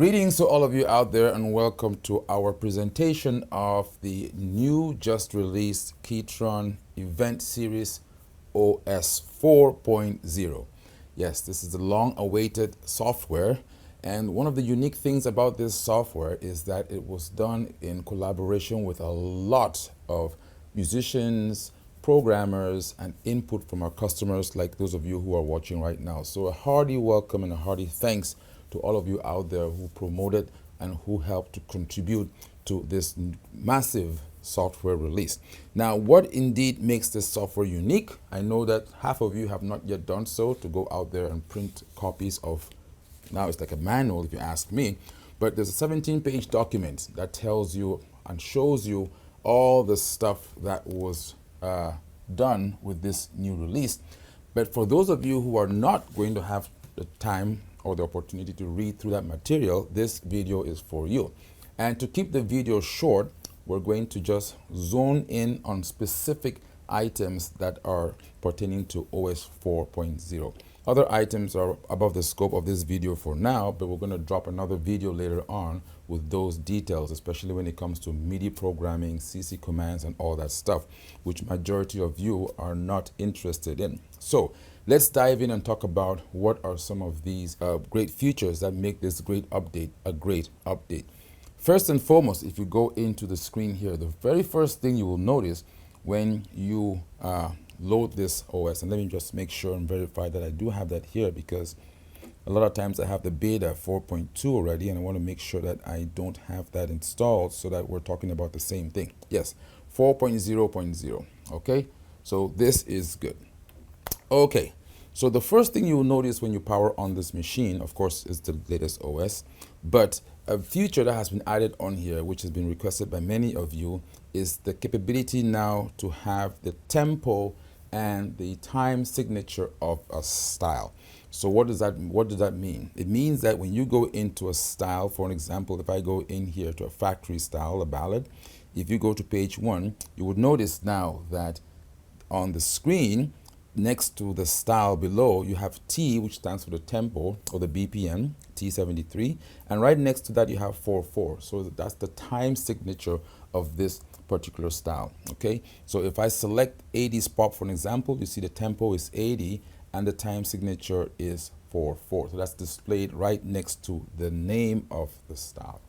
Greetings to all of you out there and welcome to our presentation of the new just released KETRON Event Series OS 4.0. Yes, this is the long awaited software, and one of the unique things about this software is that it was done in collaboration with a lot of musicians, programmers, and input from our customers like those of you who are watching right now. So a hearty welcome and a hearty thanks to all of you out there who promoted and who helped to contribute to this massive software release. Now, what indeed makes this software unique? I know that half of you have not yet done so, to go out there and print copies of, now it's like a manual if you ask me, but there's a 17-page document that tells you and shows you all the stuff that was done with this new release. But for those of you who are not going to have the time or the opportunity to read through that material, this video is for you. And to keep the video short, we're going to just zone in on specific items that are pertaining to OS 4.0. Other items are above the scope of this video for now, but we're going to drop another video later on with those details, especially when it comes to MIDI programming, CC commands, and all that stuff, which majority of you are not interested in. So let's dive in and talk about what are some of these great features that make this great update a great update. First and foremost, if you go into the screen here, the very first thing you will notice when you load this OS, and let me just make sure and verify that I do have that here, because a lot of times I have the beta 4.2 already, and I want to make sure that I don't have that installed so that we're talking about the same thing. Yes, 4.0.0. Okay, so this is good. Okay, so the first thing you will notice when you power on this machine, of course, is the latest OS, but a feature that has been added on here, which has been requested by many of you, is the capability now to have the tempo and the time signature of a style. So what does that mean? It means that when you go into a style, for an example, if I go in here to a factory style, a ballad, if you go to page 1, you would notice now that on the screen, next to the style below, you have T, which stands for the tempo or the BPM, T73, and right next to that you have 4/4. So that's the time signature of this particular style. Okay, so if I select 80s pop for an example, you see the tempo is 80 and the time signature is 4/4. So that's displayed right next to the name of the style.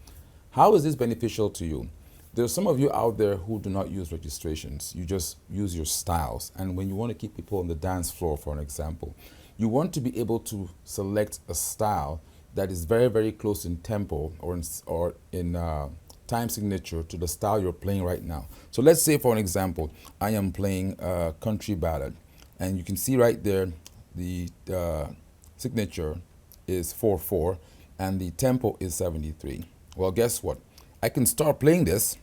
How is this beneficial to you? There's some of you out there who do not use registrations. You just use your styles. And when you want to keep people on the dance floor, for an example, you want to be able to select a style that is very, very close in tempo or in time signature to the style you're playing right now. So let's say, for an example, I am playing a country ballad, and you can see right there the signature is 4/4 and the tempo is 73. Well, guess what? I can start playing this,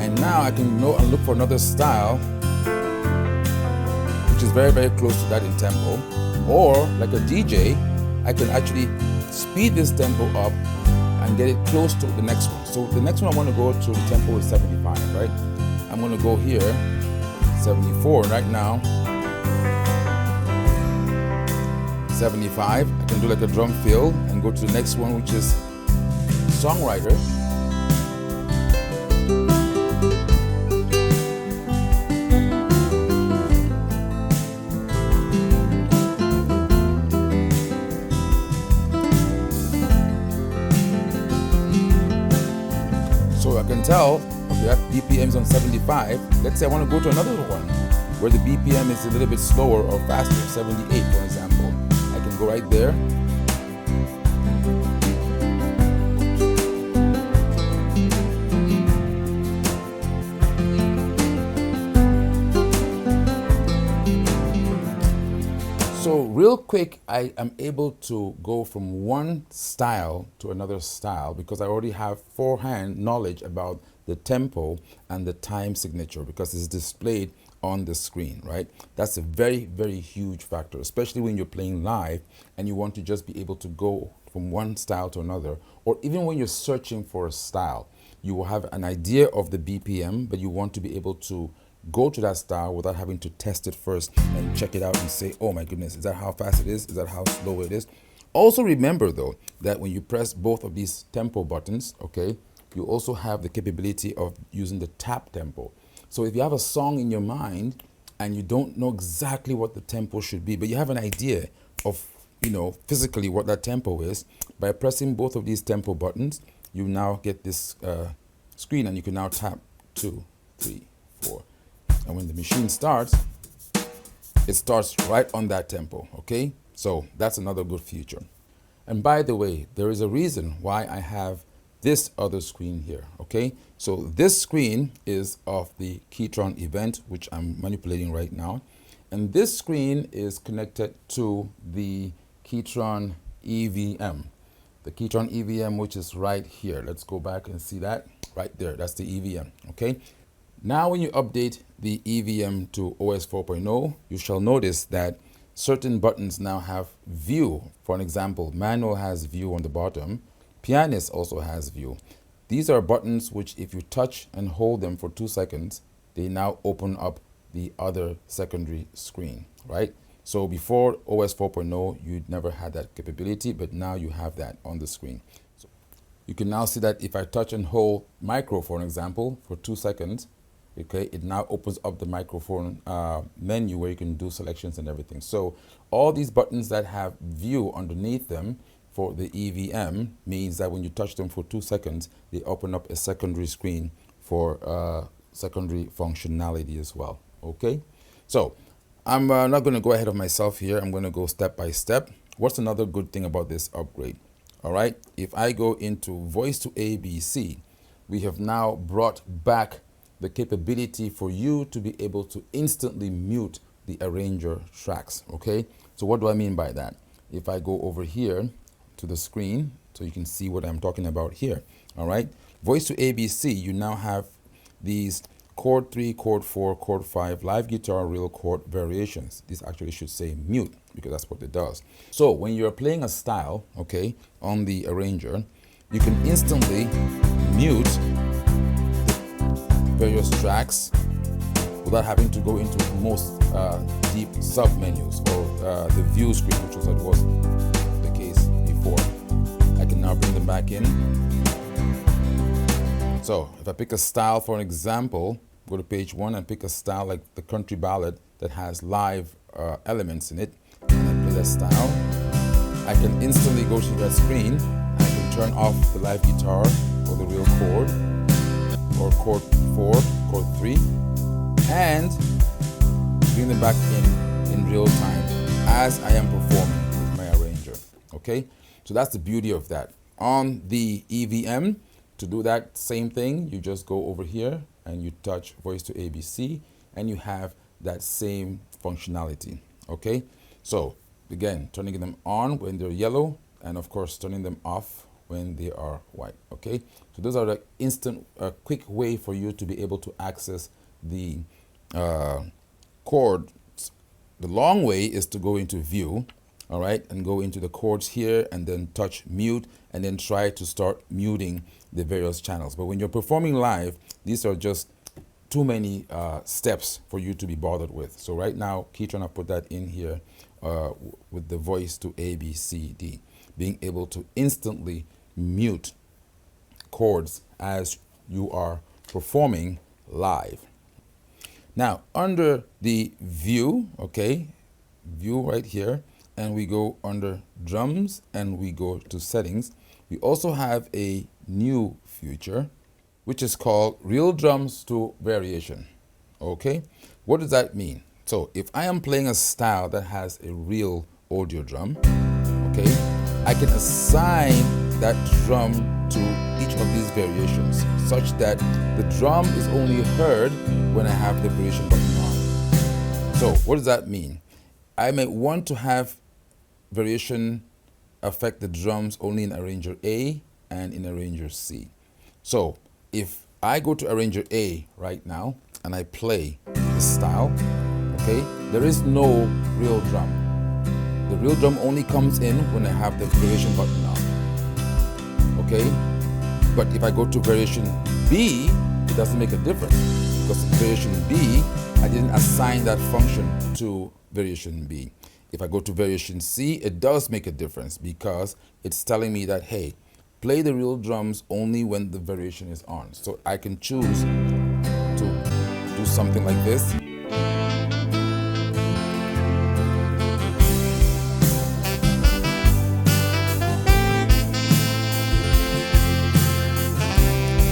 and now I can go and look for another style which is very, very close to that in tempo. Or like a DJ, I can actually speed this tempo up and get it close to the next one. So the next one I want to go to, the tempo is 75, right? I'm going to go here, 74 right now. 75, I can do like a drum fill and go to the next one, which is songwriter. So I can tell, okay, that BPM is on 75. Let's say I want to go to another one where the BPM is a little bit slower or faster, 78 for example. Go right there. So real quick, I am able to go from one style to another style because I already have forehand knowledge about the tempo and the time signature because it's displayed on the screen, right? That's a very, very huge factor, especially when you're playing live and you want to just be able to go from one style to another, or even when you're searching for a style, you will have an idea of the BPM, but you want to be able to go to that style without having to test it first and check it out and say, oh my goodness, is that how fast it is? Is that how slow it is? Also remember though, that when you press both of these tempo buttons, okay, you also have the capability of using the tap tempo. So if you have a song in your mind and you don't know exactly what the tempo should be, but you have an idea of, physically what that tempo is, by pressing both of these tempo buttons, you now get this screen and you can now tap 2, 3, 4. And when the machine starts, it starts right on that tempo, okay? So that's another good feature. And by the way, there is a reason why I have this other screen here, okay? So this screen is of the KETRON event, which I'm manipulating right now. And this screen is connected to the KETRON EVM. The KETRON EVM, which is right here. Let's go back and see that right there. That's the EVM, okay? Now, when you update the EVM to OS 4.0, you shall notice that certain buttons now have view. For an example, manual has view on the bottom. Pianist also has view. These are buttons which, if you touch and hold them for 2 seconds, they now open up the other secondary screen, right? So before OS 4.0, you never had that capability, but now you have that on the screen. So you can now see that if I touch and hold micro, for an example, for 2 seconds, okay, it now opens up the microphone menu where you can do selections and everything. So all these buttons that have view underneath them for the EVM means that when you touch them for 2 seconds, they open up a secondary screen for secondary functionality as well, okay? So I'm not going to go ahead of myself here. I'm going to go step by step. What's another good thing about this upgrade? All right, if I go into voice to ABC, we have now brought back the capability for you to be able to instantly mute the arranger tracks, okay? So what do I mean by that? If I go over here to the screen, so you can see what I'm talking about here, all right? Voice to ABC, you now have these chord 3, chord 4, chord 5, live guitar, real chord variations. This actually should say mute because that's what it does. So when you're playing a style, okay, on the arranger, you can instantly mute various tracks without having to go into most deep sub menus or the view screen, which was the case before. I can now bring them back in. So if I pick a style, for an example, go to page 1 and pick a style like the country ballad that has live elements in it, and I play that style, I can instantly go to that screen and I can turn off the live guitar or the real chord, or chord 4, chord 3, and bring them back in real time as I am performing with my arranger, okay? So that's the beauty of that. On the EVM, to do that same thing, you just go over here and you touch voice to ABC and you have that same functionality, okay? So again, turning them on when they're yellow and of course turning them off when they are white, okay? So those are the instant, quick way for you to be able to access the chords. The long way is to go into view, all right, and go into the chords here and then touch mute and then try to start muting the various channels. But when you're performing live, these are just too many steps for you to be bothered with. So right now, KETRON, I put that in here with the voice to A, B, C, D, being able to instantly mute chords as you are performing live. Now, under the view, okay, view right here, and we go under drums and we go to settings, we also have a new feature which is called real drums to variation. Okay, what does that mean? So if I am playing a style that has a real audio drum, okay, I can assign that drum to each of these variations such that the drum is only heard when I have the variation button on. So what does that mean? I may want to have variation affect the drums only in arranger A and in arranger C. So if I go to arranger A right now and I play this style, okay, there is no real drum. The real drum only comes in when I have the variation button on, okay? But if I go to variation B, it doesn't make a difference. because variation B, I didn't assign that function to variation B. If I go to variation C, it does make a difference because it's telling me that, hey, play the real drums only when the variation is on. So I can choose to do something like this.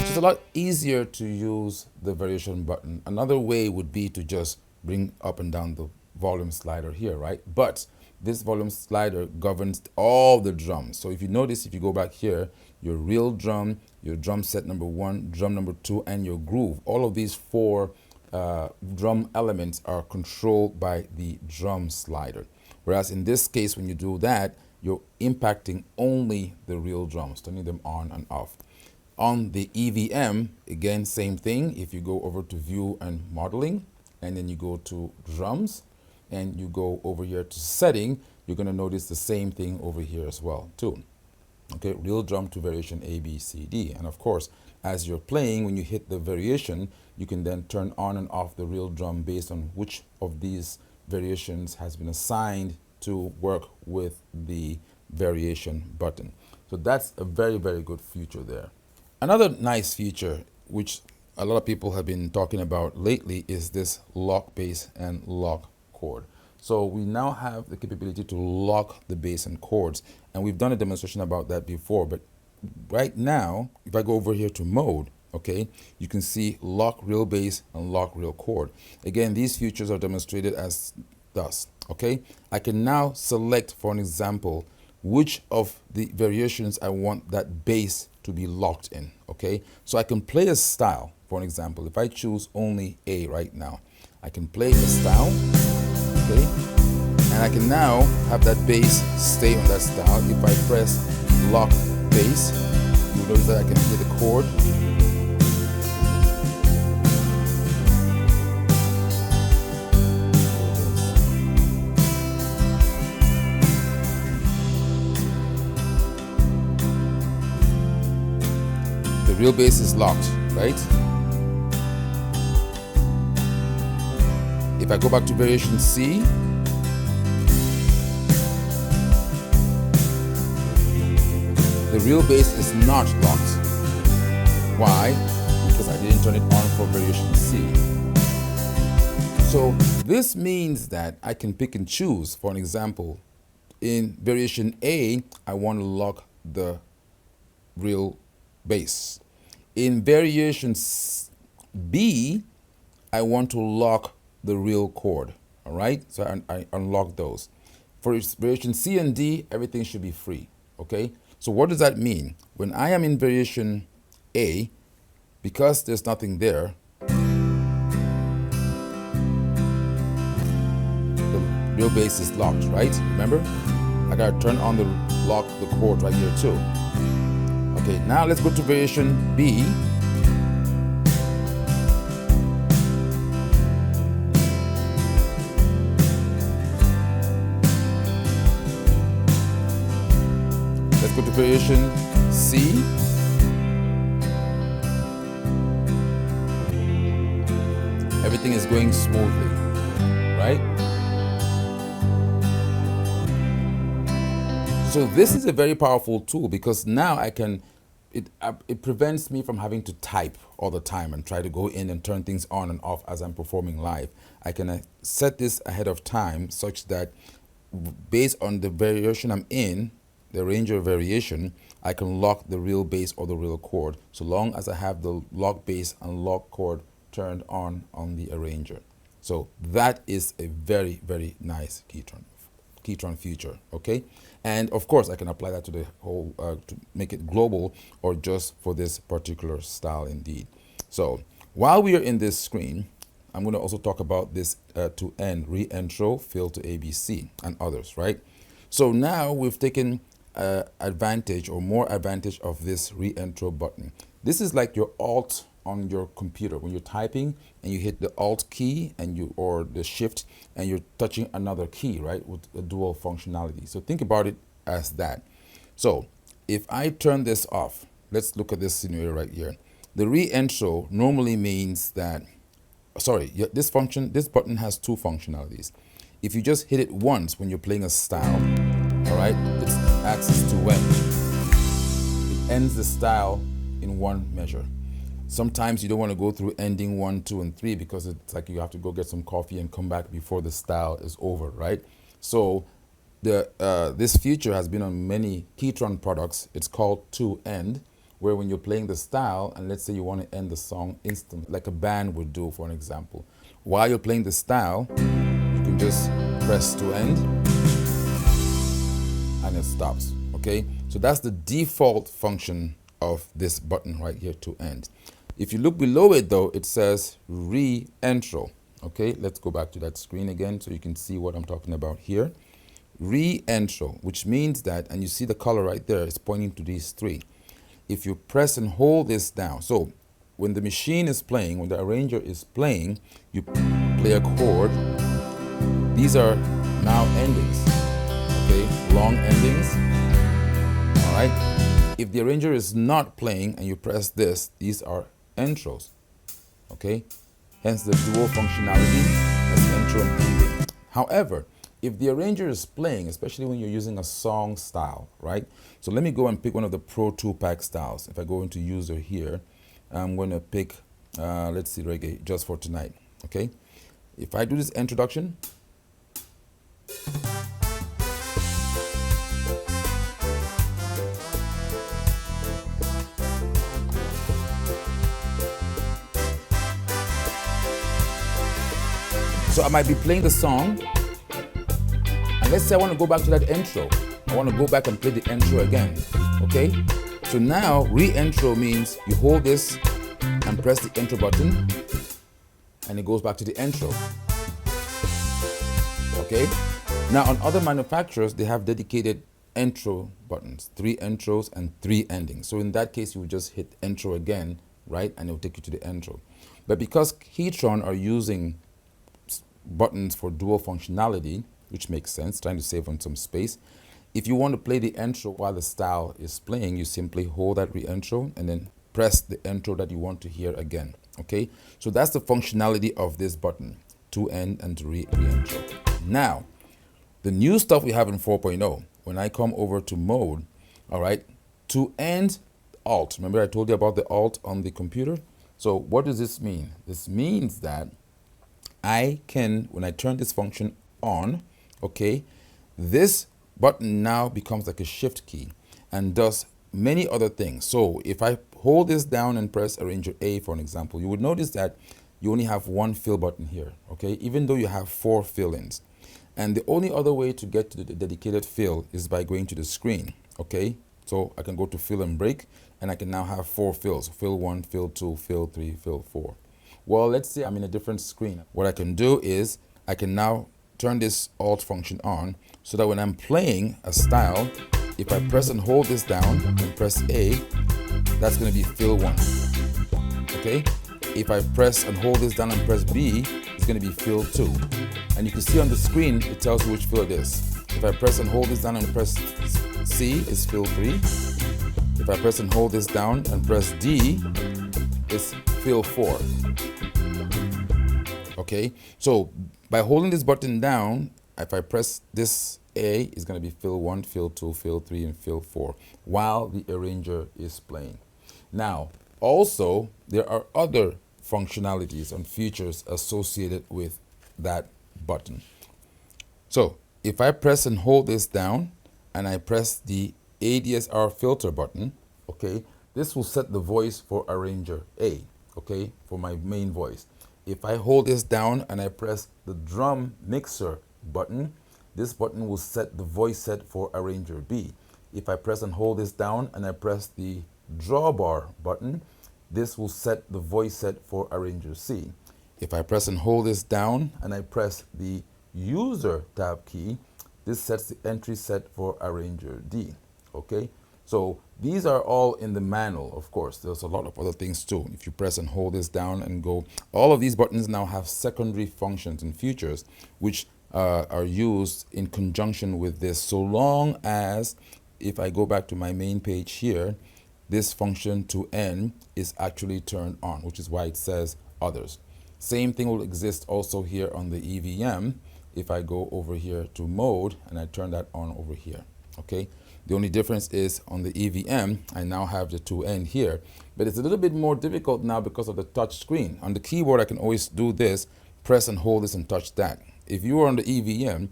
It's a lot easier to use the variation button. Another way would be to just bring up and down the volume slider here, right? But this volume slider governs all the drums. So if you notice, if you go back here, your real drum, your drum set number 1, drum number 2, and your groove, all of these 4 drum elements are controlled by the drum slider. Whereas in this case, when you do that, you're impacting only the real drums, turning them on and off. On the EVM, again, same thing. If you go over to View and Modeling, and then you go to Drums, and you go over here to Setting, you're going to notice the same thing over here as well, too. Okay, real drum to variation A, B, C, D. And of course, as you're playing, when you hit the variation, you can then turn on and off the real drum based on which of these variations has been assigned to work with the variation button. So that's a very, very good feature there. Another nice feature, which a lot of people have been talking about lately, is this lock bass and lock chord. So we now have the capability to lock the bass and chords, and we've done a demonstration about that before. But right now, if I go over here to mode, okay, you can see lock real bass and lock real chord. Again, these features are demonstrated as thus, okay? I can now select, for an example, which of the variations I want that bass to be locked in, okay? So I can play a style, for an example. If I choose only A right now, I can play a style, okay? And I can now have that bass stay on that style. If I press lock bass, you notice that I can hear the chord. The real bass is locked, right? If I go back to variation C, the real bass is not locked. Why? Because I didn't turn it on for variation C. So this means that I can pick and choose. For an example, in variation A, I want to lock the real bass. In variation B, I want to lock the real chord. All right, so I unlock those. For variation C and D, everything should be free. Okay, so what does that mean? When I am in variation A, because there's nothing there, the real bass is locked, right? Remember, I gotta turn on the lock the chord right here too. Okay, now let's go to variation B. Let's go to variation C. Everything is going smoothly, right? So this is a very powerful tool because now I can, it prevents me from having to type all the time and try to go in and turn things on and off as I'm performing live. I can set this ahead of time such that based on the variation I'm in, the arranger variation, I can lock the real bass or the real chord so long as I have the lock bass and lock chord turned on the arranger. So that is a very, very nice KETRON feature, okay? And of course, I can apply that to the whole, to make it global or just for this particular style indeed. So while we are in this screen, I'm going to also talk about this to end, re-intro, fill to ABC, and others, right? So now we've taken advantage or more advantage of this re-intro button. This is like your Alt on your computer when you're typing and you hit the Alt key and or the Shift and you're touching another key, right, with a dual functionality. So think about it as that. So if I turn this off, let's look at this scenario right here. The re-intro normally means that sorry, this button has two functionalities. If you just hit it once when you're playing a style, all right, it acts as to end. It ends the style in one measure. Sometimes you don't want to go through ending 1, 2, and 3 because it's like you have to go get some coffee and come back before the style is over, right? So this feature has been on many KETRON products. It's called to end, where when you're playing the style and let's say you want to end the song instantly, like a band would do, for an example. While you're playing the style, you can just press to end and it stops, okay? So that's the default function of this button right here, to end. If you look below it though, it says re-intro. Okay, let's go back to that screen again so you can see what I'm talking about here. Re-intro, which means that, and you see the color right there, it's pointing to these three. If you press and hold this down, so when the machine is playing, when the arranger is playing, you play a chord. These are now endings, okay, long endings, all right? If the arranger is not playing and you press this, these are intros, okay? Hence the dual functionality as intro and ending. However, if the arranger is playing, especially when you're using a song style, right? So let me go and pick one of the Pro 2-pack styles. If I go into user here, I'm going to pick, let's see, reggae, just for tonight, okay? If I do this introduction, so I might be playing the song, and let's say I want to go back to that intro. I want to go back and play the intro again, okay? So now, re-intro means you hold this and press the intro button, and it goes back to the intro, okay? Now, on other manufacturers, they have dedicated intro buttons, 3 intros and 3 endings. So in that case, you would just hit intro again, right? And it will take you to the intro. But because KETRON are using buttons for dual functionality, which makes sense, trying to save on some space. If you want to play the intro while the style is playing, you simply hold that re-intro and then press the intro that you want to hear again, okay? So that's the functionality of this button, to end and to re-intro. Now, the new stuff we have in 4.0, when I come over to mode, all right, to end alt. Remember I told you about the alt on the computer? So what does this mean? This means that I can, when I turn this function on, okay, this button now becomes like a shift key and does many other things. So if I hold this down and press arranger A, for an example, you would notice that you only have one fill button here, okay, even though you have 4 fill-ins. And the only other way to get to the dedicated fill is by going to the screen, okay? So I can go to fill and break, and I can now have 4 fills, fill 1, fill 2, fill 3, fill 4. Well, let's say I'm in a different screen. What I can do is I can now turn this alt function on so that when I'm playing a style, if I press and hold this down and press A, that's going to be fill 1, okay? If I press and hold this down and press B, it's going to be fill 2. And you can see on the screen, it tells you which fill it is. If I press and hold this down and press C, it's fill 3. If I press and hold this down and press D, it's fill 4. Okay, so by holding this button down, if I press this A, it's going to be fill 1, fill 2, fill 3, and fill 4 while the arranger is playing. Now, also, there are other functionalities and features associated with that button. So, if I press and hold this down and I press the ADSR filter button, okay, this will set the voice for arranger A, okay, for my main voice. If I hold this down and I press the drum mixer button, this button will set the voice set for arranger B. If I press and hold this down and I press the drawbar button, this will set the voice set for arranger C. If I press and hold this down and I press the user tab key, this sets the entry set for arranger D, okay? So these are all in the manual, of course. There's a lot of other things too. If you press and hold this down and go, all of these buttons now have secondary functions and features which are used in conjunction with this, so long as, if I go back to my main page here, this function to end is actually turned on, which is why it says others. Same thing will exist also here on the EVM if I go over here to mode and I turn that on over here. Okay, the only difference is on the EVM I now have the 2N here, but it's a little bit more difficult now because of the touch screen. On the keyboard I can always do this, press and hold this and touch that. If you are on the EVM,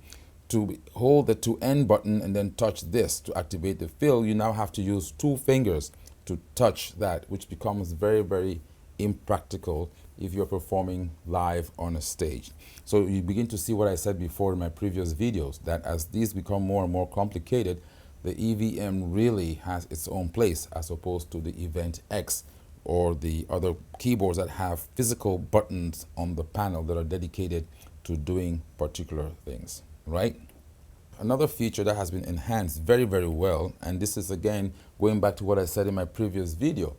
to hold the 2N button and then touch this to activate the fill, you now have to use 2 fingers to touch that, which becomes very, very impractical if you're performing live on a stage. So you begin to see what I said before in my previous videos, that as these become more and more complicated, the EVM really has its own place as opposed to the Event X or the other keyboards that have physical buttons on the panel that are dedicated to doing particular things, right? Another feature that has been enhanced very, very well, and this is again going back to what I said in my previous video,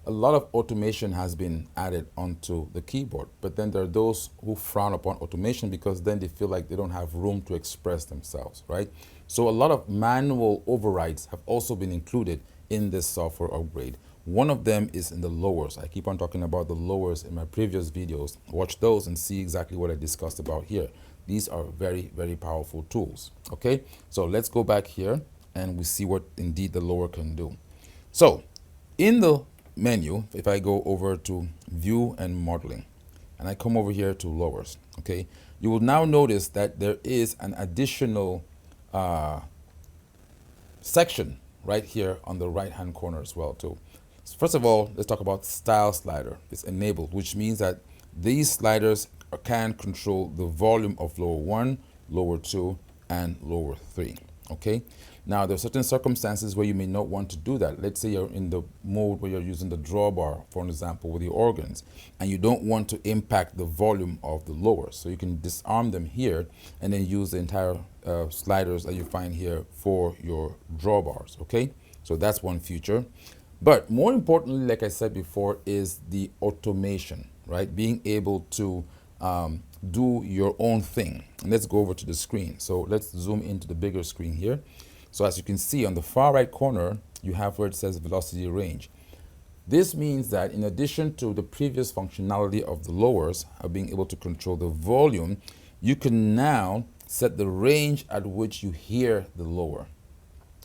a lot of automation has been added onto the keyboard, but then there are those who frown upon automation because then they feel like they don't have room to express themselves, right? So a lot of manual overrides have also been included in this software upgrade. One of them is in the lowers. I keep on talking about the lowers in my previous videos. Watch those and see exactly what I discussed about here. These are very, very powerful tools. Okay, so let's go back here and we see what indeed the lower can do. So in the menu, if I go over to view and modeling and I come over here to lowers, okay, you will now notice that there is an additional section right here on the right hand corner as well too. So first of all, let's talk about style slider. It's enabled, which means that these sliders can control the volume of lower 1, lower 2, and lower 3. Okay. Now, there are certain circumstances where you may not want to do that. Let's say you're in the mode where you're using the drawbar, for an example, with your organs, and you don't want to impact the volume of the lowers. So you can disarm them here and then use the entire sliders that you find here for your drawbars. Okay. So that's one feature. But more importantly, like I said before, is the automation, right? Being able to do your own thing. And let's go over to the screen. So let's zoom into the bigger screen here. So as you can see on the far right corner, you have where it says velocity range. This means that in addition to the previous functionality of the lowers of being able to control the volume, you can now set the range at which you hear the lower.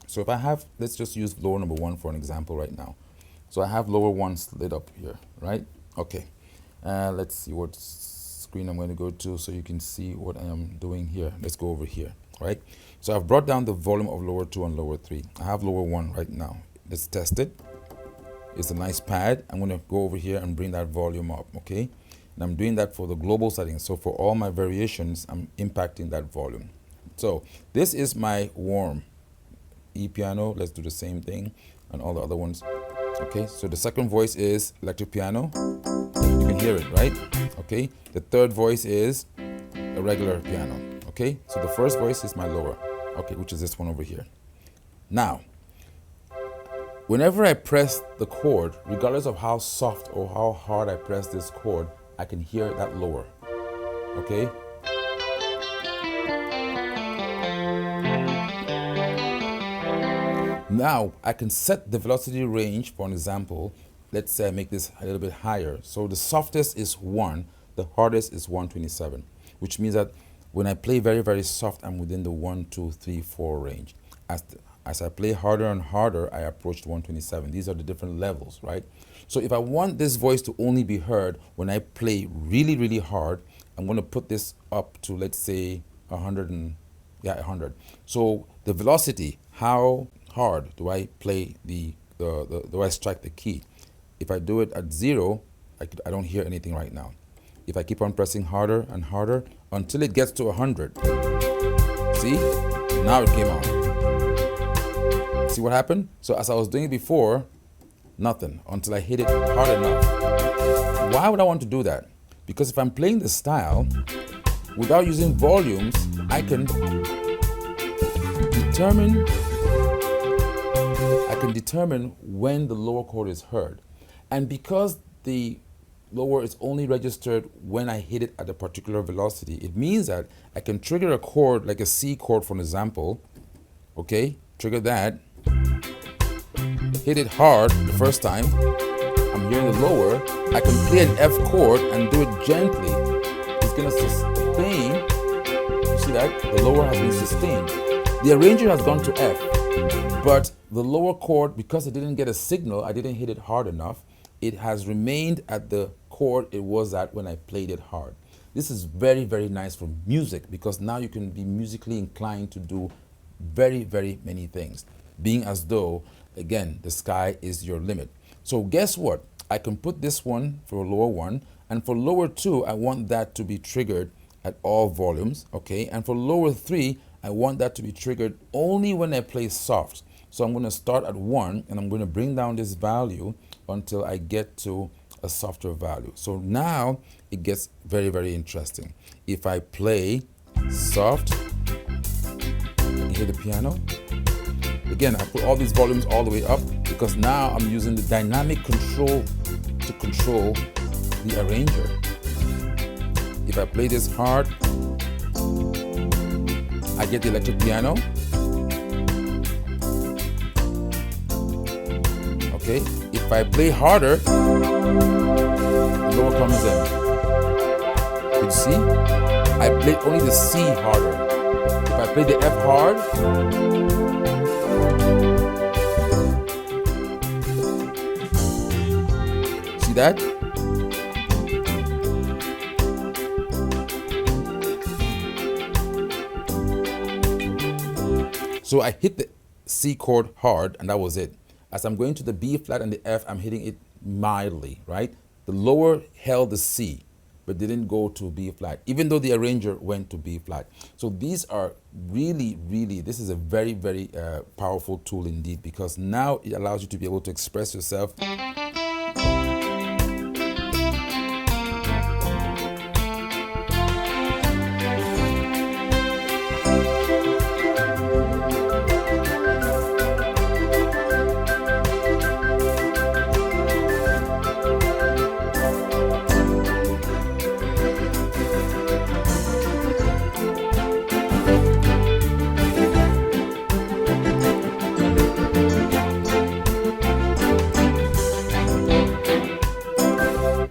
So if I have, let's just use lower number 1 for an example right now. So I have lower 1 slid up here, right? Okay. Let's see what screen I'm going to go to so you can see what I am doing here. Let's go over here, right? So I've brought down the volume of lower 2 and lower 3. I have lower 1 right now. Let's test it. It's a nice pad. I'm going to go over here and bring that volume up, okay? And I'm doing that for the global settings. So for all my variations, I'm impacting that volume. So this is my warm E piano. Let's do the same thing and all the other ones. Okay, so the second voice is electric piano. You can hear it, right? Okay, the third voice is a regular piano. Okay, so the first voice is my lower, okay, which is this one over here. Now, whenever I press the chord, regardless of how soft or how hard I press this chord, I can hear that lower. Okay. Now I can set the velocity range, for an example. Let's say I make this a little bit higher. So the softest is 1, the hardest is 127, which means that when I play very, very soft, I'm within the 1, 2, 3, 4 range. As I play harder and harder, I approach 127. These are the different levels, right? So if I want this voice to only be heard when I play really, really hard, I'm going to put this up to, let's say, 100. So the velocity, how hard do I play do I strike the key? If I do it at 0, I don't hear anything right now. If I keep on pressing harder and harder until it gets to 100, see, now it came on. See what happened? So as I was doing it before, nothing until I hit it hard enough. Why would I want to do that? Because if I'm playing the style without using volumes, I can determine when the lower chord is heard. And because the lower is only registered when I hit it at a particular velocity, it means that I can trigger a chord like a C chord, for an example. Okay, trigger that, hit it hard the first time, I'm hearing the lower, I can play an F chord and do it gently. It's going to sustain. You see that? The lower has been sustained. The arranger has gone to F, but the lower chord, because it didn't get a signal, I didn't hit it hard enough, it has remained at the chord it was at when I played it hard. This is very, very nice for music because now you can be musically inclined to do very, very many things, being as though, again, the sky is your limit. So guess what? I can put this one for lower one, and for lower two, I want that to be triggered at all volumes, okay? And for lower three, I want that to be triggered only when I play soft. So I'm going to start at 1 and I'm going to bring down this value until I get to a softer value. So now it gets very, very interesting. If I play soft, you hear the piano. Again, I put all these volumes all the way up because now I'm using the dynamic control to control the arranger. If I play this hard, I get the electric piano. Okay, if I play harder, the lower comes in. You see? I played only the C harder. If I play the F hard, see that? So I hit the C chord hard and that was it. As I'm going to the B flat and the F, I'm hitting it mildly, right? The lower held the C, but didn't go to B flat, even though the arranger went to B flat. So these are really, really, this is a very, very powerful tool indeed, because now it allows you to be able to express yourself.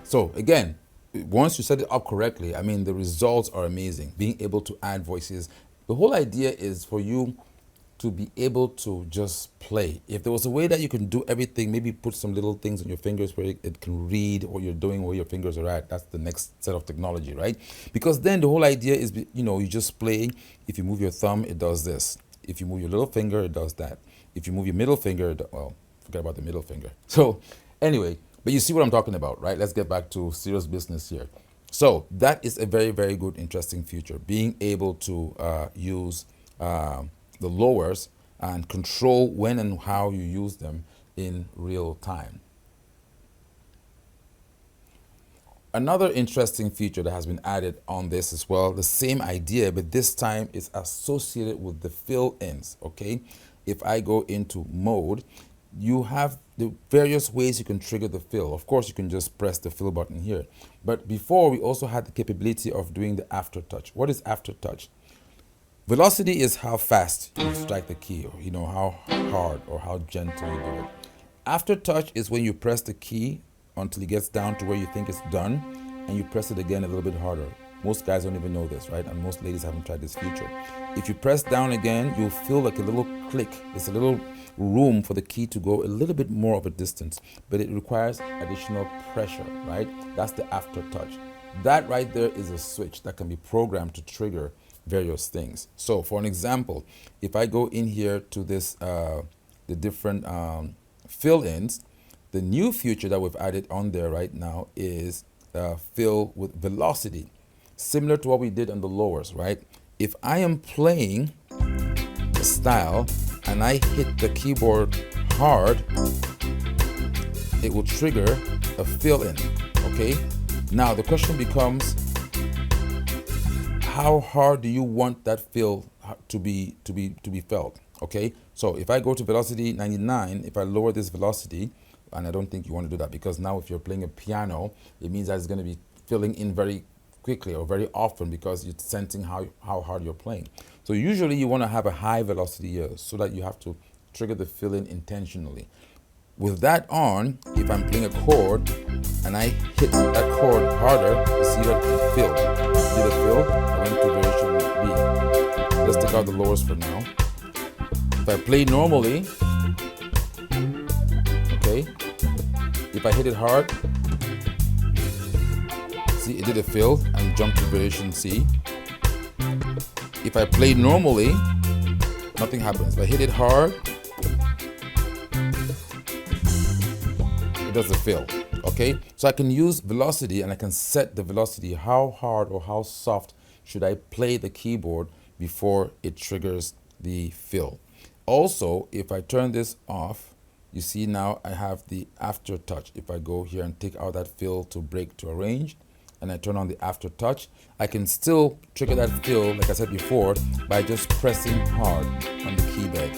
So again, once you set it up correctly, I mean, the results are amazing. Being able to add voices. The whole idea is for you to be able to just play. If there was a way that you can do everything, maybe put some little things on your fingers where it can read what you're doing, where your fingers are at. That's the next set of technology, right? Because then the whole idea is, you know, you just play. If you move your thumb, it does this. If you move your little finger, it does that. If you move your middle finger, well, forget about the middle finger. So anyway, but you see what I'm talking about, right? Let's get back to serious business here. So that is a very, very good, interesting feature. Being able to use the lowers and control when and how you use them in real time. Another interesting feature that has been added on this as well, the same idea, but this time it's associated with the fill-ins, okay? If I go into mode, you have the various ways you can trigger the fill. Of course, you can just press the fill button here. But before, we also had the capability of doing the aftertouch. What is aftertouch? Velocity is how fast you strike the key, or you know, how hard or how gentle you do it. Aftertouch is when you press the key until it gets down to where you think it's done, and you press it again a little bit harder. Most guys don't even know this, right? And most ladies haven't tried this feature. If you press down again, you'll feel like a little click. It's a little room for the key to go a little bit more of a distance, but it requires additional pressure, right? That's the aftertouch. That right there is a switch that can be programmed to trigger various things. So for an example, if I go in here to this, the different fill-ins, the new feature that we've added on there right now is fill with velocity, similar to what we did on the lowers, right? If I am playing the style and I hit the keyboard hard, it will trigger a fill-in, okay? Now the question becomes, how hard do you want that fill to be felt, okay? So if I go to velocity 99, if I lower this velocity, and I don't think you want to do that, because now if you're playing a piano, it means that it's going to be filling in very quickly or very often because you're sensing how hard you're playing. So usually you want to have a high velocity here so that you have to trigger the fill-in intentionally. with that on, if I'm playing a chord and I hit that chord harder, you see that it filled. See the fill? I went to variation B. Let's take out the lowers for now. If I play normally, okay, if I hit it hard, see it did a fill and jumped to variation C. If I play normally, nothing happens. If I hit it hard, it does a fill. Okay, so I can use velocity and I can set the velocity. How hard or how soft should I play the keyboard before it triggers the fill? Also, if I turn this off, you see now I have the aftertouch. If I go here and take out that fill to break to arrange, and I turn on the aftertouch, I can still trigger that fill, like I said before, by just pressing hard on the key bed.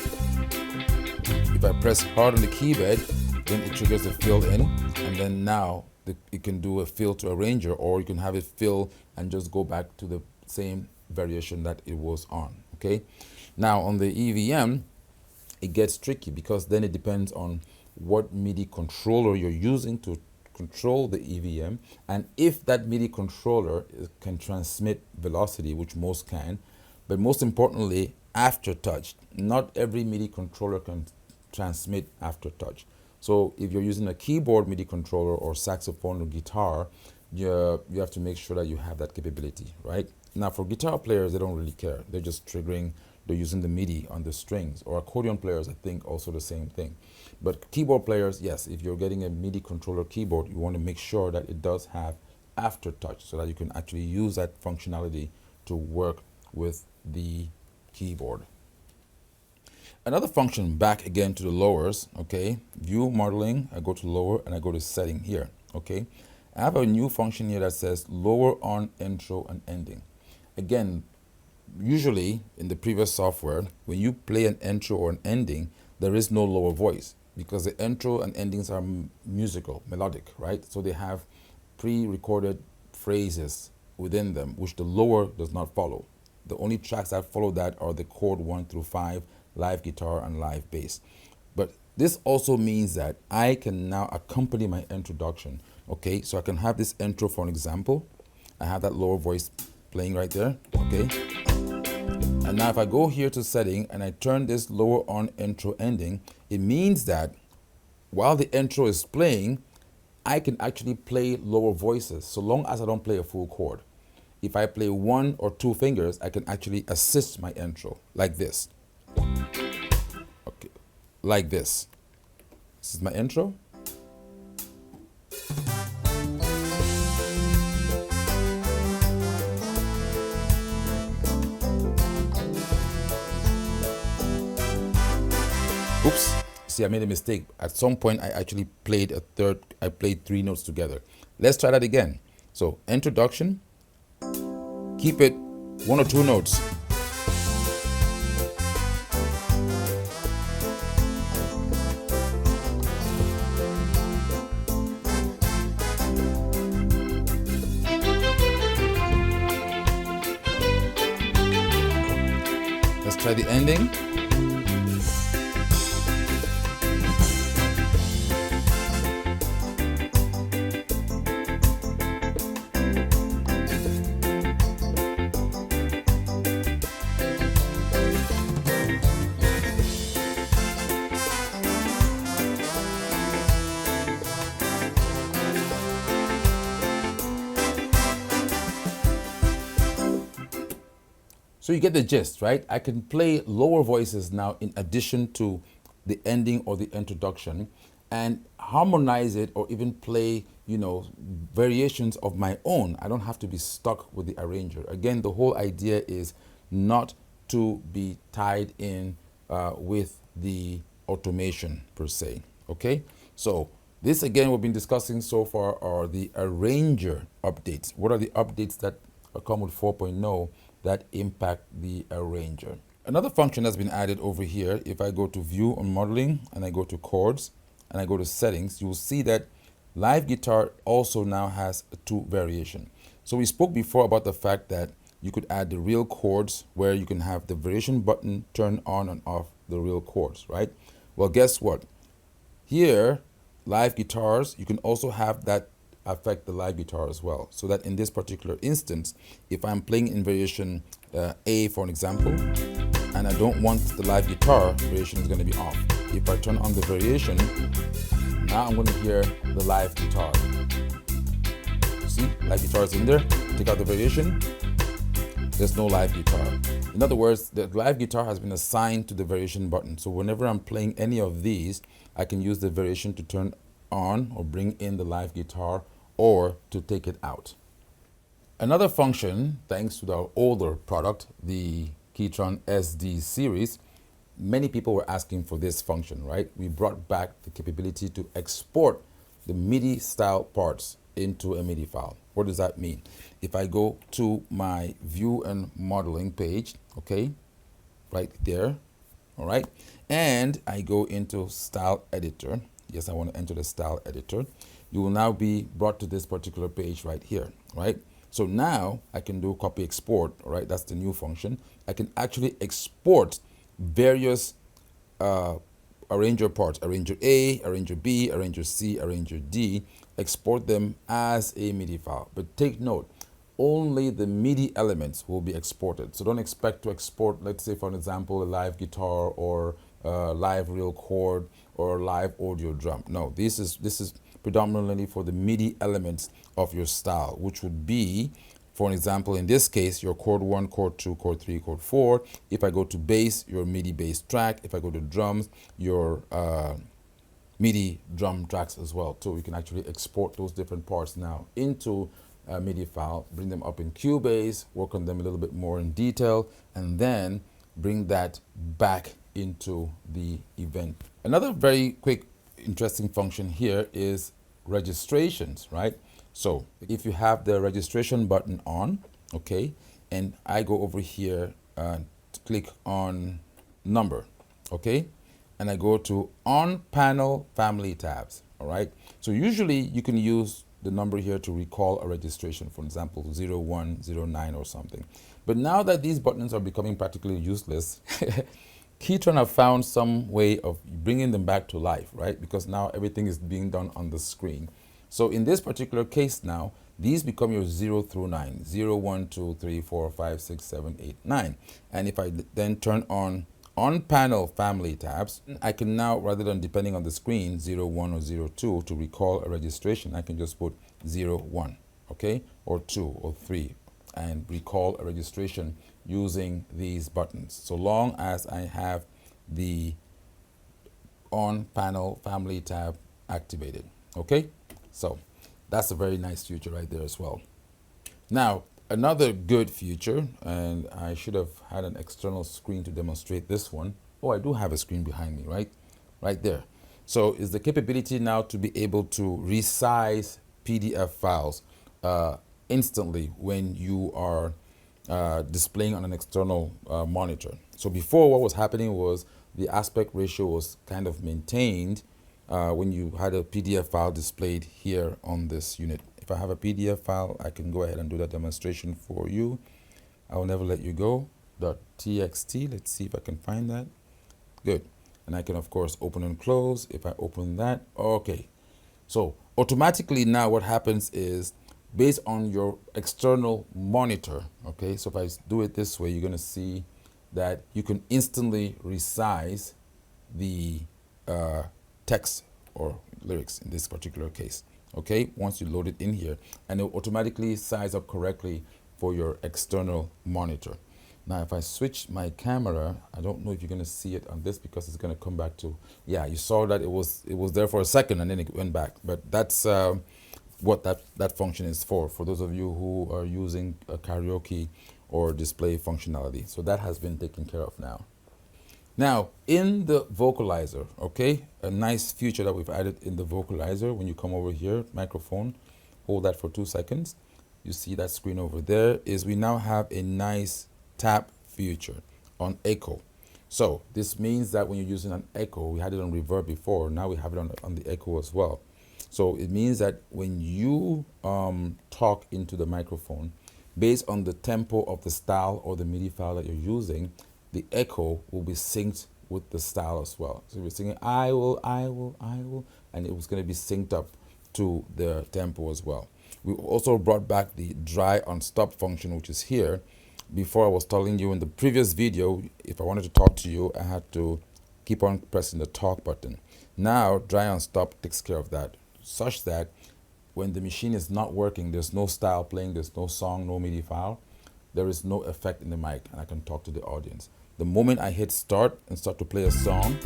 If I press hard on the key bed, then it triggers the fill in, and then now you can do a fill to arranger, or you can have it fill and just go back to the same variation that it was on. Okay. Now on the EVM, it gets tricky because then it depends on what MIDI controller you're using to control the EVM, and if that MIDI controller can transmit velocity, which most can, but most importantly, aftertouch. Not every MIDI controller can transmit aftertouch. So if you're using a keyboard MIDI controller or saxophone or guitar, you have to make sure that you have that capability, right? Now for guitar players, they don't really care. They're just triggering, they're using the MIDI on the strings. Or accordion players, I think also the same thing. But keyboard players, yes, if you're getting a MIDI controller keyboard, you want to make sure that it does have aftertouch so that you can actually use that functionality to work with the keyboard. Another function, back again to the lowers, okay, view modeling, I go to lower and I go to setting here, okay. I have a new function here that says lower on intro and ending. Again, usually in the previous software, when you play an intro or an ending, there is no lower voice because the intro and endings are musical, melodic, right? So they have pre-recorded phrases within them, which the lower does not follow. The only tracks that follow that are the chord 1 through 5, live guitar and live bass. But this also means that I can now accompany my introduction. Okay, so I can have this intro for an example. I have that lower voice playing right there, okay? And now if I go here to setting and I turn this lower on intro ending, it means that while the intro is playing, I can actually play lower voices so long as I don't play a full chord. If I play 1 or 2 fingers, I can actually assist my intro like this. Okay, like this. This is my intro. Oops, see, I made a mistake. At some point, I actually played I played 3 notes together. Let's try that again. So, introduction, keep it 1 or 2 notes. Let's try the ending. So you get the gist, right? I can play lower voices now in addition to the ending or the introduction and harmonize it or even play, variations of my own. I don't have to be stuck with the arranger. Again, the whole idea is not to be tied in with the automation per se, okay? So this again we've been discussing so far are the arranger updates. What are the updates that come with 4.0 that impact the arranger? Another function that's been added over here, if I go to view on modeling and I go to chords and I go to settings, you will see that live guitar also now has a 2 variation. So we spoke before about the fact that you could add the real chords where you can have the variation button turn on and off the real chords, right? Well, guess what? Here, live guitars, you can also have that affect the live guitar as well. So that in this particular instance, if I'm playing in variation A, for an example, and I don't want the live guitar, variation is going to be off. If I turn on the variation, now I'm going to hear the live guitar. See, live guitar is in there. Take out the variation, there's no live guitar. In other words, the live guitar has been assigned to the variation button. So whenever I'm playing any of these, I can use the variation to turn on or bring in the live guitar or to take it out. Another function, thanks to our older product, the KETRON SD series, many people were asking for this function, right? We brought back the capability to export the MIDI style parts into a MIDI file. What does that mean? If I go to my view and modeling page, okay, right there, all right, and I go into style editor. Yes, I want to enter the style editor. You will now be brought to this particular page right here, right? So now I can do copy export, all right? That's the new function. I can actually export various arranger parts, arranger A, arranger B, arranger C, arranger D, export them as a MIDI file. But take note, only the MIDI elements will be exported. So don't expect to export, let's say for an example, a live guitar or a live real chord or a live audio drum. No, this is predominantly for the MIDI elements of your style, which would be, for an example, in this case, your chord 1, chord 2, chord 3, chord 4. If I go to bass, your MIDI bass track. If I go to drums, your MIDI drum tracks as well. So we can actually export those different parts now into a MIDI file, bring them up in Cubase, work on them a little bit more in detail, and then bring that back into the event. Another very quick, interesting function here is registrations, right? So if you have the registration button on, okay, and I go over here and click on number, okay, and I go to on panel family tabs, all right. So usually you can use the number here to recall a registration, for example, 0109 or something. But now that these buttons are becoming practically useless, KETRON have found some way of bringing them back to life, right? Because now everything is being done on the screen. So in this particular case now, these become your 0 through 9, 0, 1, 2, 3, 4, 5, 6, 7, 8, 9. And if I then turn on panel family tabs, I can now, rather than depending on the screen, 0, 1 or 0, 2, to recall a registration, I can just put 0, 1, okay, or 2 or 3, and recall a registration using these buttons, so long as I have the on panel family tab activated, okay? So that's a very nice feature right there as well. Now, another good feature, and I should have had an external screen to demonstrate this one. Oh, I do have a screen behind me, right? Right there. So is the capability now to be able to resize PDF files instantly when you are displaying on an external monitor. So before, what was happening was the aspect ratio was kind of maintained when you had a PDF file displayed here on this unit. If I have a PDF file, I can go ahead and do that demonstration for you. I will never let you go. .txt, let's see if I can find that. Good. And I can, of course, open and close. If I open that, okay. So automatically now what happens is, based on your external monitor, okay, so if I do it this way, you're going to see that you can instantly resize the text or lyrics in this particular case, okay, once you load it in here, and it will automatically size up correctly for your external monitor. Now, if I switch my camera, I don't know if you're going to see it on this because it's going to come back to, yeah, you saw that it was there for a second and then it went back, but that's what that function is for those of you who are using a karaoke or display functionality. So that has been taken care of now. Now, in the vocalizer, okay, a nice feature that we've added in the vocalizer, when you come over here, microphone, hold that for 2 seconds. You see that screen over there, is we now have a nice tap feature on echo. So this means that when you're using an echo, we had it on reverb before, now we have it on the echo as well. So it means that when you talk into the microphone, based on the tempo of the style or the MIDI file that you're using, the echo will be synced with the style as well. So we're singing I will, and it was going to be synced up to the tempo as well. We also brought back the dry on stop function, which is here. Before, I was telling you in the previous video, if I wanted to talk to you, I had to keep on pressing the talk button. Now, dry on stop takes care of that, such that when the machine is not working, there's no style playing, there's no song, no MIDI file, there is no effect in the mic, and I can talk to the audience. The moment I hit start and start to play a song,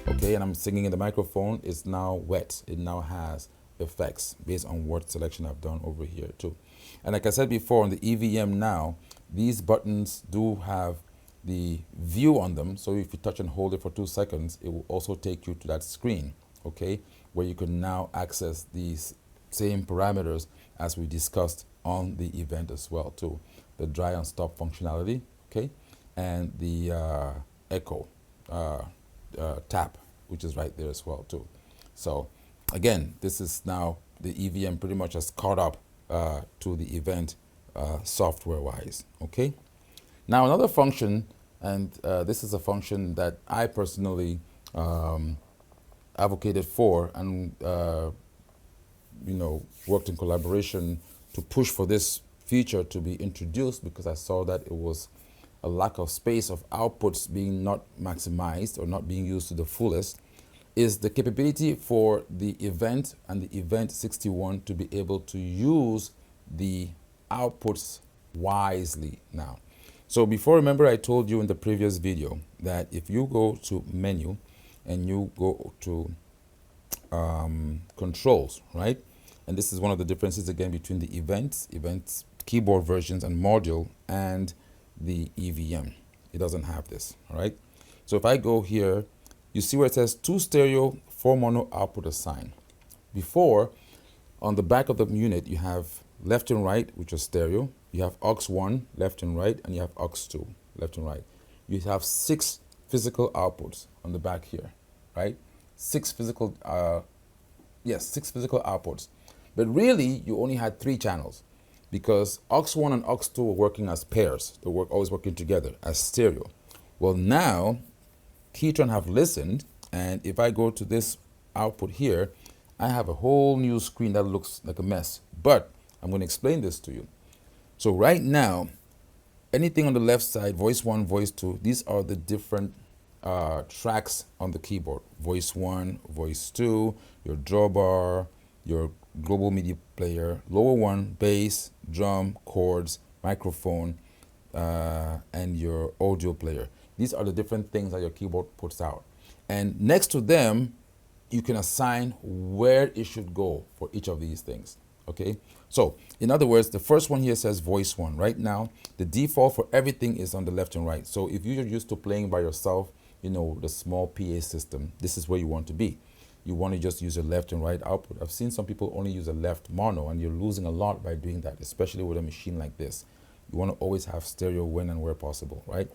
okay, and I'm singing in the microphone, it's now wet. It now has effects based on what selection I've done over here too. And like I said before, on the EVM now, these buttons do have the view on them. So if you touch and hold it for 2 seconds, it will also take you to that screen, okay, where you can now access these same parameters as we discussed on the event as well too. The dry and stop functionality, okay, and the echo tap, which is right there as well too. So again, this is now the EVM pretty much has caught up to the event software wise, okay. Now another function, and this is a function that I personally advocated for, and you know, worked in collaboration to push for this feature to be introduced, because I saw that it was a lack of space of outputs being not maximized or not being used to the fullest, is the capability for the event and the event 61 to be able to use the outputs wisely now. So before, remember I told you in the previous video that if you go to menu and you go to controls, right? And this is one of the differences again between the events keyboard versions and module and the EVM. It doesn't have this, all right? So if I go here, you see where it says 2 stereo, 4 mono output assigned. Before, on the back of the unit, you have left and right, which is stereo. You have aux 1, left and right, and you have aux 2, left and right. You have 6 physical outputs on the back here, right? 6 physical, 6 physical outputs. But really, you only had 3 channels, because aux 1 and aux 2 were working as pairs. They were always working together as stereo. Well, now, KETRON have listened, and if I go to this output here, I have a whole new screen that looks like a mess. But I'm going to explain this to you. So right now, anything on the left side, voice 1, voice 2, these are the different tracks on the keyboard. Voice 1, voice 2, your drawbar, your global MIDI player, lower 1, bass, drum, chords, microphone, and your audio player. These are the different things that your keyboard puts out. And next to them, you can assign where it should go for each of these things, okay? So, in other words, the first one here says voice 1. Right now, the default for everything is on the left and right. So if you're used to playing by yourself, you know, the small PA system, this is where you want to be. You want to just use a left and right output. I've seen some people only use a left mono, and you're losing a lot by doing that, especially with a machine like this. You want to always have stereo when and where possible, right?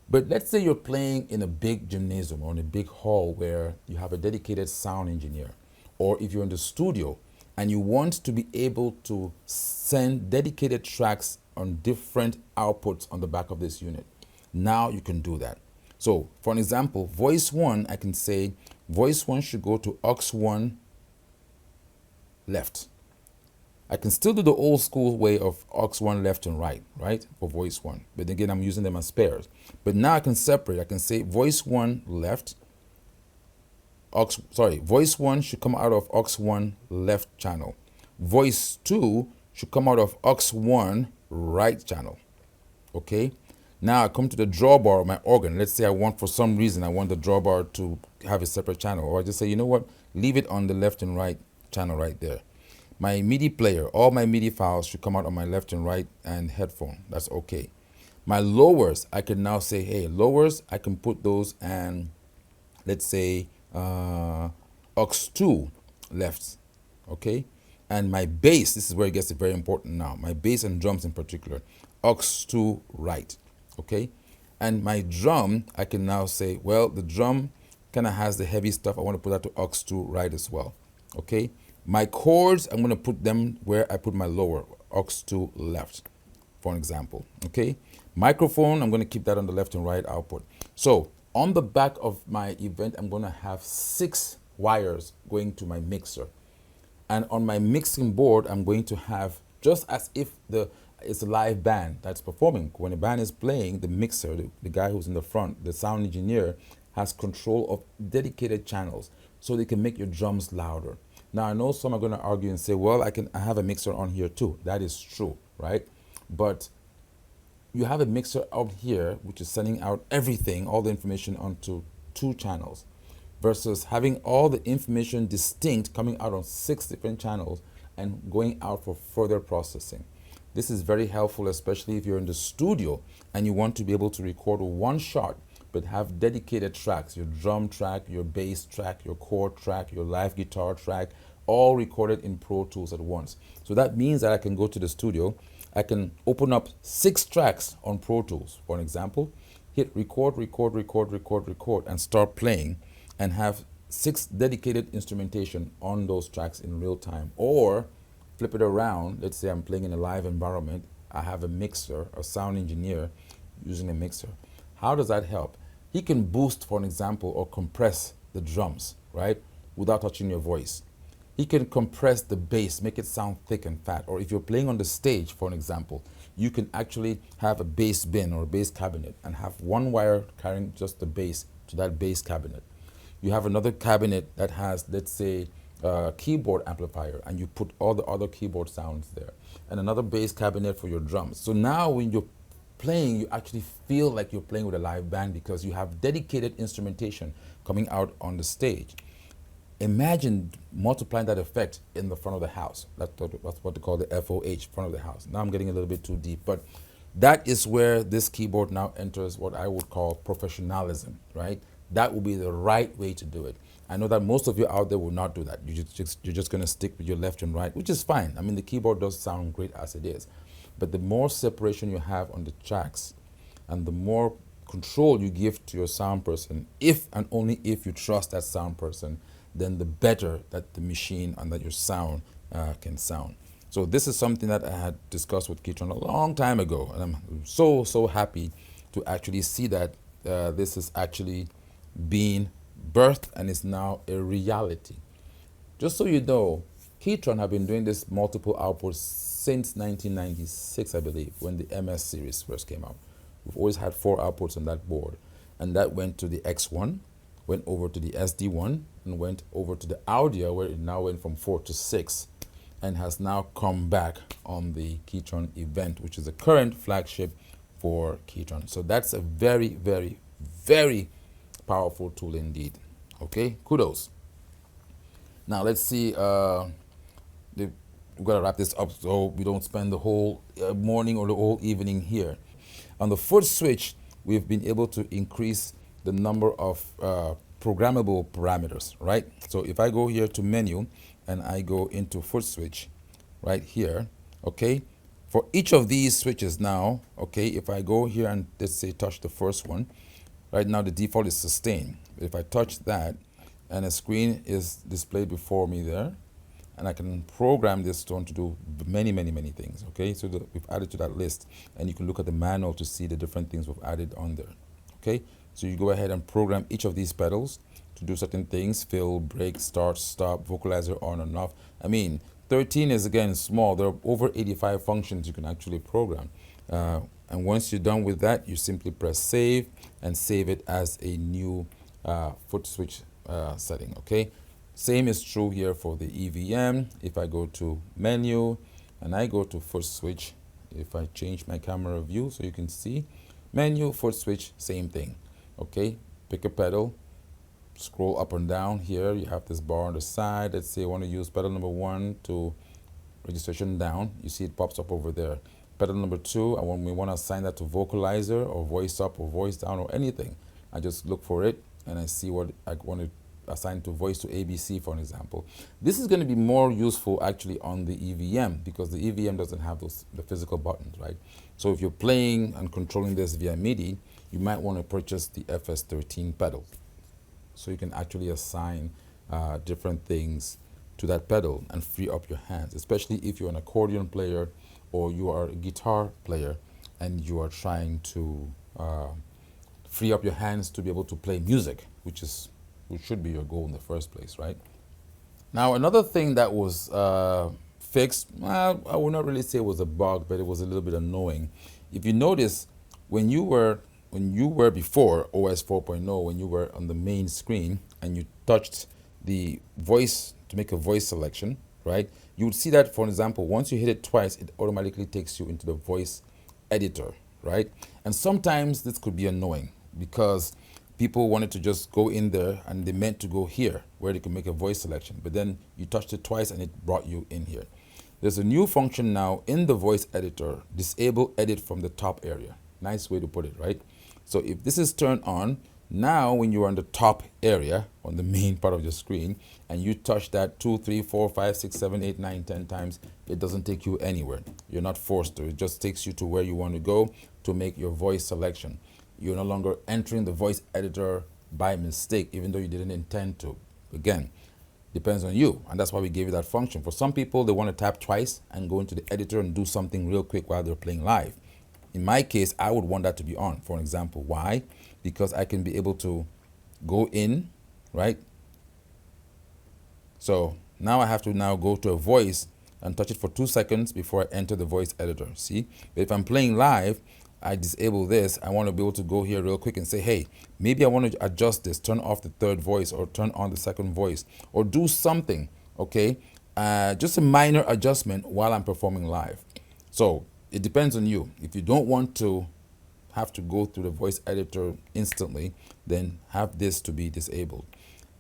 But let's say you're playing in a big gymnasium or in a big hall where you have a dedicated sound engineer, or if you're in the studio and you want to be able to send dedicated tracks on different outputs on the back of this unit. Now you can do that. So for an example, voice 1, I can say voice 1 should go to aux 1 left. I can still do the old school way of aux 1 left and right, right, for voice 1. But again, I'm using them as pairs. But now I can separate. I can say voice 1 left, voice 1 should come out of aux 1 left channel. Voice 2 should come out of aux 1 right channel, okay? Now I come to the drawbar of my organ. Let's say I want, for some reason, I want the drawbar to have a separate channel. Or I just say, you know what, leave it on the left and right channel right there. My MIDI player, all my MIDI files should come out on my left and right and headphone. That's okay. My lowers, I can now say, hey, lowers, I can put those and let's say aux 2 left, okay? And my bass, this is where it gets very important now. My bass and drums in particular, aux 2 right, okay? And my drum, I can now say, well, the drum kind of has the heavy stuff. I want to put that to aux 2 right as well, okay? My chords, I'm going to put them where I put my lower, aux 2 left, for an example, okay? Microphone, I'm going to keep that on the left and right output. So On the back of my event, I'm going to have 6 wires going to my mixer. And on my mixing board, I'm going to have, just as if it's a live band that's performing. When a band is playing, the mixer, the guy who's in the front, the sound engineer, has control of dedicated channels so they can make your drums louder. Now, I know some are going to argue and say, well, I have a mixer on here too. That is true, right? But you have a mixer out here which is sending out everything, all the information onto 2 channels, versus having all the information distinct coming out on 6 different channels and going out for further processing. This is very helpful, especially if you're in the studio and you want to be able to record one shot but have dedicated tracks, your drum track, your bass track, your chord track, your live guitar track, all recorded in Pro Tools at once. So that means that I can go to the studio, I can open up 6 tracks on Pro Tools, for an example, hit record, record, record, record, record, and start playing, and have 6 dedicated instrumentation on those tracks in real time. Or flip it around, let's say I'm playing in a live environment, I have a mixer, a sound engineer using a mixer. How does that help? He can boost, for an example, or compress the drums, right, without touching your voice. He can compress the bass, make it sound thick and fat. Or if you're playing on the stage, for an example, you can actually have a bass bin or a bass cabinet and have one wire carrying just the bass to that bass cabinet. You have another cabinet that has, let's say, a keyboard amplifier, and you put all the other keyboard sounds there, and another bass cabinet for your drums. So now when you're playing, you actually feel like you're playing with a live band because you have dedicated instrumentation coming out on the stage. Imagine multiplying that effect in the front of the house. That's what they call the FOH, front of the house. Now I'm getting a little bit too deep, but that is where this keyboard now enters what I would call professionalism, right? That would be the right way to do it. I know that most of you out there will not do that. You're just going to stick with your left and right, which is fine. I mean, the keyboard does sound great as it is. But the more separation you have on the tracks and the more control you give to your sound person, if and only if you trust that sound person, then the better that the machine and that your sound can sound. So this is something that I had discussed with KETRON a long time ago, and I'm so happy to actually see that this is actually being birthed and is now a reality. Just so you know, KETRON have been doing this multiple outputs since 1996, I believe, when the MS series first came out. We've always had 4 outputs on that board, and that went to the X1, went over to the SD1, and went over to the Audio, where it now went from 4 to 6, and has now come back on the KETRON Event, which is the current flagship for KETRON. So that's a very, very, very powerful tool indeed. Okay, kudos. Now let's see, we've got to wrap this up so we don't spend the whole morning or the whole evening here. On the foot switch, we've been able to increase the number of programmable parameters, right? So if I go here to menu and I go into foot switch right here, okay, for each of these switches now, okay, if I go here and let's say touch the first one, right now the default is sustain. If I touch that and a screen is displayed before me there, and I can program this tone to do many things, okay? So we've added to that list, and you can look at the manual to see the different things we've added on there, okay? So you go ahead and program each of these pedals to do certain things: fill, break, start, stop, vocalizer on and off. I mean, 13 is again small. There are over 85 functions you can actually program. And once you're done with that, you simply press save and save it as a new foot switch setting, okay? Same is true here for the EVM. If I go to menu and I go to foot switch, if I change my camera view so you can see, menu, foot switch, same thing. Okay, pick a pedal, scroll up and down here. You have this bar on the side. Let's say I want to use pedal number 1 to registration down. You see it pops up over there. Pedal number 2, we want to assign that to vocalizer or voice up or voice down or anything. I just look for it and I see what I want to assign to voice to ABC, for an example. This is going to be more useful actually on the EVM because the EVM doesn't have the physical buttons, right? So if you're playing and controlling this via MIDI, you might want to purchase the FS13 pedal. So you can actually assign different things to that pedal and free up your hands, especially if you're an accordion player or you are a guitar player and you are trying to free up your hands to be able to play music, which should be your goal in the first place, right? Now, another thing that was fixed, well, I would not really say it was a bug, but it was a little bit annoying. If you notice, when you were before OS 4.0, when you were on the main screen and you touched the voice to make a voice selection, right? You would see that, for example, once you hit it twice, it automatically takes you into the voice editor, right? And sometimes this could be annoying because people wanted to just go in there and they meant to go here where they could make a voice selection, but then you touched it twice and it brought you in here. There's a new function now in the voice editor, disable edit from the top area. Nice way to put it, right? So if this is turned on, now when you're on the top area, on the main part of your screen, and you touch that 2, 3, 4, 5, 6, 7, 8, 9, 10 times, it doesn't take you anywhere. You're not forced to. It just takes you to where you want to go to make your voice selection. You're no longer entering the voice editor by mistake, even though you didn't intend to. Again, depends on you, and that's why we gave you that function. For some people, they want to tap twice and go into the editor and do something real quick while they're playing live. In my case, I would want that to be on, for example. Why? Because I can be able to go in, right? So now I have to now go to a voice and touch it for 2 seconds before I enter the voice editor, see? But if I'm playing live, I disable this. I want to be able to go here real quick and say, hey, maybe I want to adjust this, turn off the third voice or turn on the second voice or do something, okay? Just a minor adjustment while I'm performing live. So it depends on you. If you don't want to have to go through the voice editor instantly, then have this to be disabled.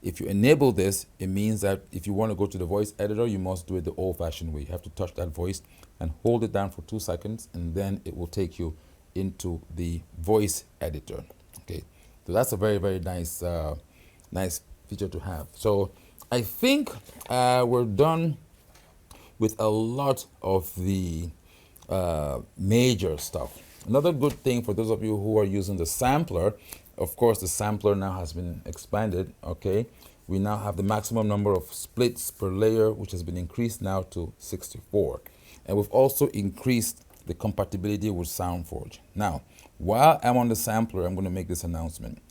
If you enable this, it means that if you want to go to the voice editor, you must do it the old-fashioned way. You have to touch that voice and hold it down for 2 seconds, and then it will take you into the voice editor. Okay, so that's a very, very nice nice feature to have. So I think we're done with a lot of the major stuff. Another good thing for those of you who are using the sampler, of course the sampler now has been expanded. Okay, we now have the maximum number of splits per layer, which has been increased now to 64, and we've also increased the compatibility with SoundForge. Now, while I'm on the sampler, I'm going to make this announcement.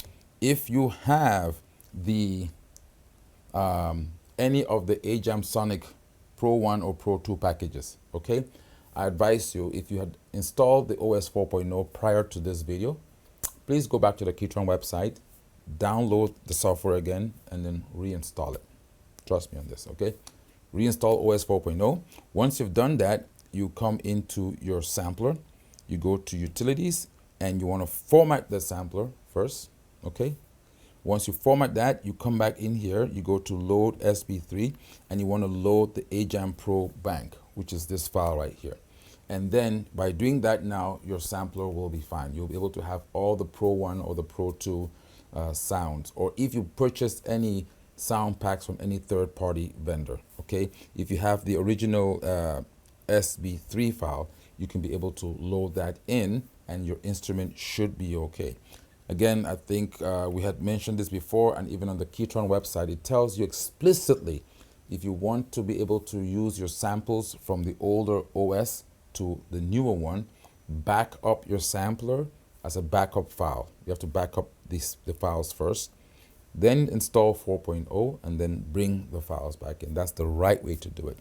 If you have the any of the Ajamsonic Pro 1 or Pro 2 packages, okay, I advise you, if you had installed the OS 4.0 prior to this video, please go back to the KETRON website, download the software again, and then reinstall it. Trust me on this, okay? Reinstall OS 4.0. Once you've done that, you come into your sampler, you go to utilities, and you want to format the sampler first, okay? Once you format that, you come back in here, you go to load SB3, and you want to load the Ajam Pro bank, which is this file right here. And then by doing that now, your sampler will be fine. You'll be able to have all the Pro 1 or the Pro 2 sounds, or if you purchased any sound packs from any third-party vendor, okay? If you have the original SB3 file, you can be able to load that in and your instrument should be okay. Again, I think we had mentioned this before, and even on the KETRON website, it tells you explicitly if you want to be able to use your samples from the older OS to the newer one, back up your sampler as a backup file. You have to back up the files first, then install 4.0, and then bring the files back in. That's the right way to do it.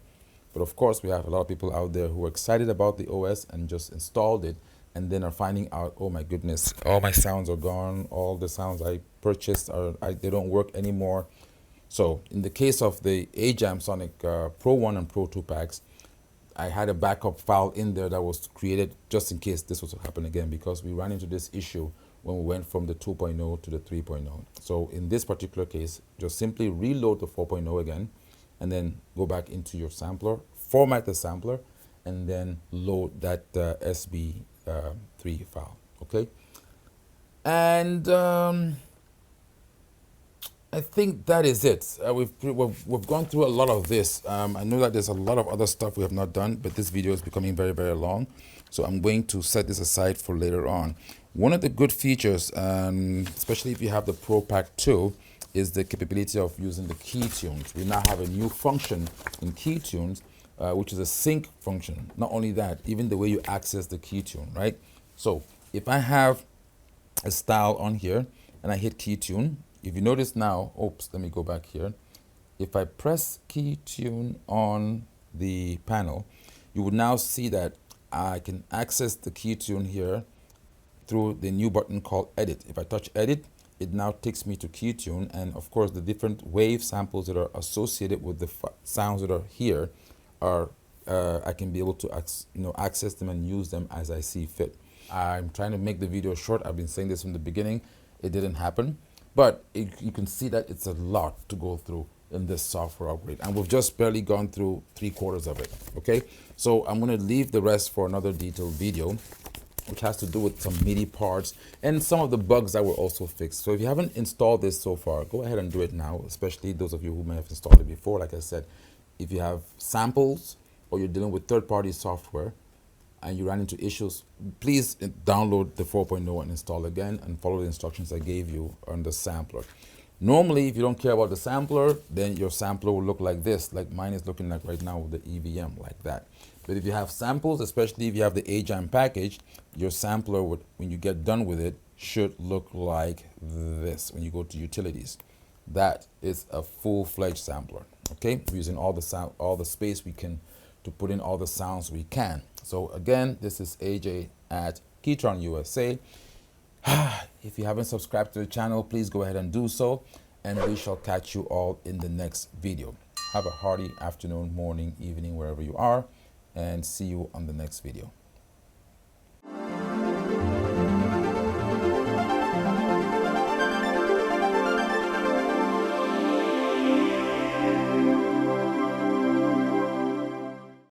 But of course, we have a lot of people out there who are excited about the OS and just installed it and then are finding out, oh my goodness, all my sounds are gone. All the sounds I purchased, they don't work anymore. So in the case of the Ajamsonic Pro 1 and Pro 2 packs, I had a backup file in there that was created just in case this was to happen again, because we ran into this issue when we went from the 2.0 to the 3.0. So in this particular case, just simply reload the 4.0 again, and then go back into your sampler, format the sampler, and then load that SB3 file, okay? And I think that is it. We've gone through a lot of this. I know that there's a lot of other stuff we have not done, but this video is becoming very, very long. So I'm going to set this aside for later on. One of the good features, especially if you have the Pro Pack 2, is the capability of using the key tunes. We now have a new function in key tunes, which is a sync function. Not only that, even the way you access the key tune, right? So if I have a style on here and I hit key tune. If you notice now, oops, let me go back here. If I press key tune on the panel, you would now see that I can access the key tune here through the new button called edit. If I touch edit, it now takes me to key tune, and of course the different wave samples that are associated with the sounds that are here are I can be able to access them and use them as I see fit. I'm trying to make the video short. I've been saying this from the beginning. It didn't happen, but you can see that it's a lot to go through in this software upgrade, and we've just barely gone through 3/4 of it. Okay, so I'm going to leave the rest for another detailed video, which has to do with some MIDI parts and some of the bugs that were also fixed. So if you haven't installed this so far, go ahead and do it now, especially those of you who may have installed it before. Like I said, if you have samples or you're dealing with third-party software and you ran into issues, please download the 4.0 and install again and follow the instructions I gave you on the sampler. Normally, if you don't care about the sampler, then your sampler will look like this, like mine is looking like right now with the EVM, like that. But if you have samples, especially if you have the Ajam package, your sampler would, when you get done with it, should look like this when you go to utilities. That is a full-fledged sampler. Okay, we're using all the space we can to put in all the sounds we can. So again, this is AJ at KETRON USA. If you haven't subscribed to the channel, please go ahead and do so, and we shall catch you all in the next video. Have a hearty afternoon, morning, evening, wherever you are, and see you on the next video.